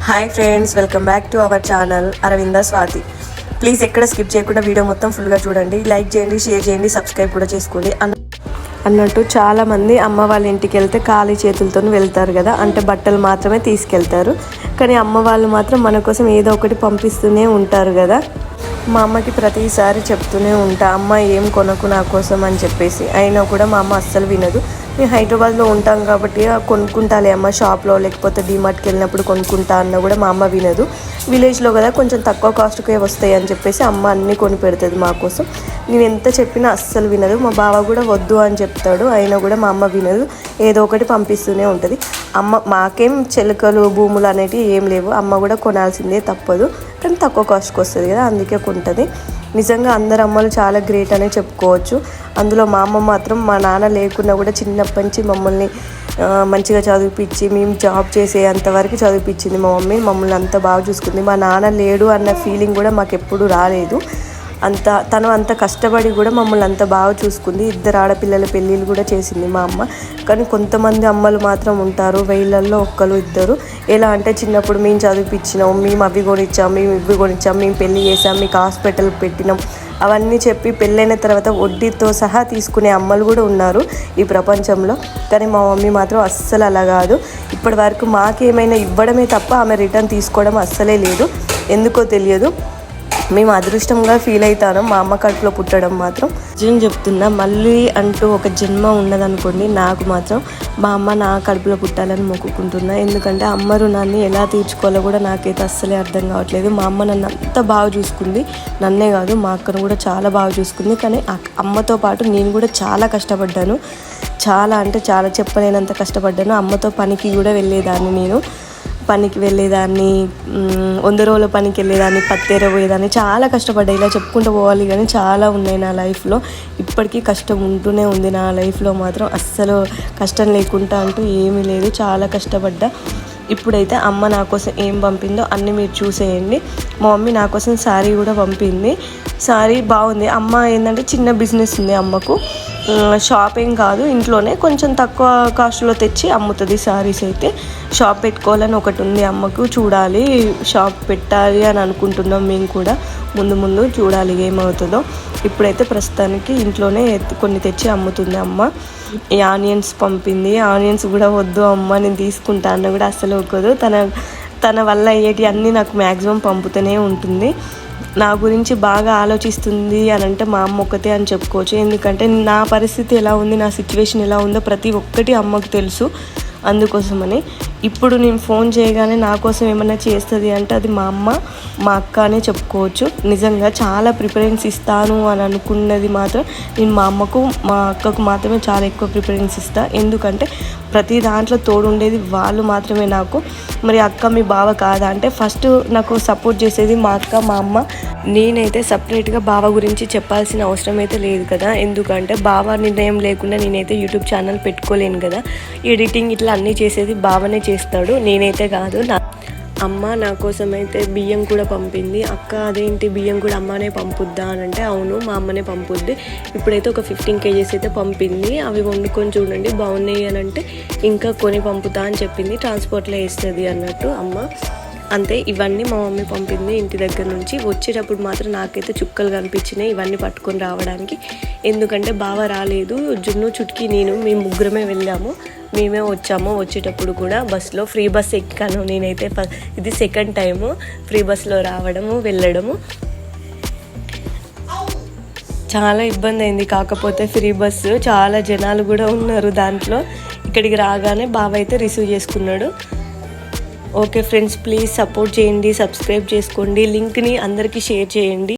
Hi friends, welcome back to our channel Aravinda Swathi. Please ఎక్కడ skip చేయకుండా video మొత్తం ఫుల్గా చూడండి. లైక్ చేయండి, షేర్ చేయండి, సబ్స్క్రైబ్ కూడా చేసుకోండి. అన్నట్టు చాలామంది అమ్మ వాళ్ళ ఇంటికి వెళ్తే ఖాళీ చేతులతో వెళ్తారు కదా, అంటే బట్టలు మాత్రమే తీసుకెళ్తారు. కానీ అమ్మ వాళ్ళు మాత్రం మన కోసం ఏదో ఒకటి పంపిస్తూనే ఉంటారు కదా. మా అమ్మకి ప్రతిసారి చెప్తూనే ఉంటా, అమ్మ ఏం కొనకు నా కోసం అని చెప్పేసి. అయినా కూడా మా అమ్మ అస్సలు వినదు. మేము హైదరాబాద్లో ఉంటాం కాబట్టి కొనుక్కుంటాలే అమ్మ, షాప్లో లేకపోతే డీమార్ట్కి వెళ్ళినప్పుడు కొనుక్కుంటా అన్న కూడా మా అమ్మ వినదు. విలేజ్లో కదా కొంచెం తక్కువ కాస్ట్కే వస్తాయి అని చెప్పేసి అమ్మ అన్నీ కొని పెడుతుంది మా కోసం. నేను ఎంత చెప్పినా అస్సలు వినదు. మా బావ కూడా వద్దు అని చెప్తాడు, అయినా కూడా మా అమ్మ వినదు. ఏదో ఒకటి పంపిస్తూనే ఉంటుంది. అమ్మ మాకేం చెలకలు భూములు అనేటివి ఏం లేవు. అమ్మ కూడా కొనాల్సిందే తప్పదు, కానీ తక్కువ కాస్ట్కి వస్తుంది కదా, అందుకే కొంటుంది. నిజంగా అందరు అమ్మలు చాలా గ్రేట్ అనే చెప్పుకోవచ్చు. అందులో మా అమ్మ మాత్రం మా నాన్న లేకున్నా కూడా చిన్నప్పటి నుంచి మమ్మల్ని మంచిగా చదివిపించి, మేము జాబ్ చేసేంతవరకు చదివిపించింది మా మమ్మీ. మమ్మల్ని అంత బాగా చూసుకుంది. మా నాన్న లేడు అన్న ఫీలింగ్ కూడా మాకు ఎప్పుడూ రాలేదు. తను అంత కష్టపడి కూడా మమ్మల్ని అంత బాగా చూసుకుంది. 2 ఆడపిల్లల పెళ్ళిళ్ళు కూడా చేసింది మా అమ్మ. కానీ కొంతమంది అమ్మలు మాత్రం ఉంటారు, 1000ల్లో 1-2. ఎలా అంటే చిన్నప్పుడు మేము చదివిపించినాం, మేము అవి కొనిచ్చాం, మేము ఇవి కొనిచ్చాం, మేము పెళ్ళి చేసాం, మీకు హాస్పిటల్ పెట్టినాం, అవన్నీ చెప్పి పెళ్ళైన తర్వాత వడ్డీతో సహా తీసుకునే అమ్మలు కూడా ఉన్నారు ఈ ప్రపంచంలో. కానీ మా మమ్మీ మాత్రం అస్సలు అలా కాదు. ఇప్పటి వరకు మాకేమైనా ఇవ్వడమే తప్ప ఆమె రిటర్న్ తీసుకోవడం అస్సలే లేదు. ఎందుకో తెలియదు. మేము అదృష్టంగా ఫీల్ అవుతాను మా అమ్మ కడుపులో పుట్టడం మాత్రం. నిజం చెప్తున్నా, మళ్ళీ అంటూ ఒక జన్మ ఉన్నదనుకోండి, నాకు మాత్రం మా అమ్మ నా కడుపులో పుట్టాలని మొక్కుకుంటున్నా. ఎందుకంటే అమ్మ రుణాన్ని ఎలా తీర్చుకోవాలో కూడా నాకైతే అస్సలే అర్థం కావట్లేదు. మా అమ్మ నన్ను అంత బాగా చూసుకుంది, నన్నే కాదు మా అక్కను కూడా చాలా బాగా చూసుకుంది. కానీ అమ్మతో పాటు నేను కూడా చాలా కష్టపడ్డాను. చాలా అంటే చాలా చెప్పలేనంత కష్టపడ్డాను. అమ్మతో పనికి కూడా వెళ్ళేదాన్ని, నేను పనికి వెళ్ళేదాన్ని, 100 రోజుల పనికి వెళ్ళేదాన్ని, పత్తేర పోయేదాన్ని, చాలా కష్టపడ్డా. ఇలా చెప్పుకుంటూ పోవాలి కానీ చాలా ఉన్నాయి నా లైఫ్లో. ఇప్పటికీ కష్టం ఉంటూనే ఉంది నా లైఫ్లో మాత్రం. అస్సలు కష్టం లేకుండా అంటూ ఏమీ లేదు, చాలా కష్టపడ్డా. ఇప్పుడైతే అమ్మ నా కోసం ఏం పంపిందో అన్నీ మీరు చూసేయండి. మా మమ్మీ నా కోసం శారీ కూడా పంపింది. శారీ బాగుంది. అమ్మ ఏంటంటే చిన్న బిజినెస్ ఉంది అమ్మకు, షాప్ ఏం కాదు, ఇంట్లోనే కొంచెం తక్కువ కాస్ట్లో తెచ్చి అమ్ముతుంది శారీస్. అయితే షాప్ పెట్టుకోవాలని ఒకటి ఉంది అమ్మకు. చూడాలి, షాప్ పెట్టాలి అని అనుకుంటున్నాం మేము కూడా. ముందు చూడాలి ఏమవుతుందో. ఇప్పుడైతే ప్రస్తుతానికి ఇంట్లోనే కొన్ని తెచ్చి అమ్ముతుంది అమ్మ. ఈ ఆనియన్స్ పంపింది. ఆనియన్స్ కూడా వద్దు అమ్మ, నేను తీసుకుంటా అన్న కూడా అస్సలు ఒక్కదు. తన వల్ల అయ్యేటి అన్నీ నాకు మ్యాక్సిమం పంపుతూనే ఉంటుంది. నా గురించి బాగా ఆలోచిస్తుంది అని అంటే మా అమ్మ ఒక్కతే అని చెప్పుకోవచ్చు. ఎందుకంటే నా పరిస్థితి ఎలా ఉంది, నా సిచ్యువేషన్ ఎలా ఉందో ప్రతి ఒక్కటి అమ్మకు తెలుసు. అందుకోసమని ఇప్పుడు నేను ఫోన్ చేయగానే నా కోసం ఏమైనా చేస్తుంది అంటే అది మా అమ్మ, మా అక్క అనే చెప్పుకోవచ్చు. నిజంగా చాలా ప్రిఫరెన్స్ ఇస్తాను అని అనుకున్నది మాత్రం నేను మా అమ్మకు, మా అక్కకు మాత్రమే చాలా ఎక్కువ ప్రిఫరెన్స్ ఇస్తాను. ఎందుకంటే ప్రతి దాంట్లో తోడుండేది వాళ్ళు మాత్రమే నాకు. మరి అక్క మీ బావ కాదా అంటే ఫస్ట్ నాకు సపోర్ట్ చేసేది మా అక్క, మా అమ్మ. నేనైతే సపరేట్గా బావ గురించి చెప్పాల్సిన అవసరం అయితే లేదు కదా. ఎందుకంటే బావ నిర్ణయం లేకుండా నేనైతే యూట్యూబ్ ఛానల్ పెట్టుకోలేను కదా. ఎడిటింగ్ ఇట్లా అన్నీ చేసేది బావనే చేస్తాడు, నేనైతే కాదు. అమ్మ నా కోసం అయితే బియ్యం కూడా పంపింది. అక్క అదేంటి బియ్యం కూడా అమ్మనే పంపుద్దా అని అంటే అవును, మా అమ్మనే పంపుద్ది. ఇప్పుడైతే ఒక 15 kgs అయితే పంపింది. అవి వండుకొని చూడండి బాగున్నాయి అని అంటే ఇంకా కొని పంపుతా అని చెప్పింది. ట్రాన్స్పోర్ట్లో వేస్తుంది అన్నట్టు అమ్మ. అంతే, ఇవన్నీ మా మమ్మీ పంపింది ఇంటి దగ్గర నుంచి. వచ్చేటప్పుడు మాత్రం నాకైతే చుక్కలు కనిపించినాయి ఇవన్నీ పట్టుకొని రావడానికి. ఎందుకంటే బావ రాలేదు, జున్ను, చుట్కీ, నేను మేము ముగ్గురమే వెళ్ళాము. మేమే వచ్చాము. వచ్చేటప్పుడు కూడా బస్సులో ఫ్రీ బస్ ఎక్కాను నేనైతే. ఇది సెకండ్ టైము ఫ్రీ బస్సులో రావడము వెళ్ళడము. చాలా ఇబ్బంది అయింది. కాకపోతే ఫ్రీ బస్సు, చాలా జనాలు కూడా ఉన్నారు దాంట్లో. ఇక్కడికి రాగానే బావ అయితే రిసీవ్ చేసుకున్నాడు. ఓకే ఫ్రెండ్స్, ప్లీజ్ సపోర్ట్ చేయండి, సబ్స్క్రైబ్ చేసుకోండి, లింక్ని అందరికీ షేర్ చేయండి.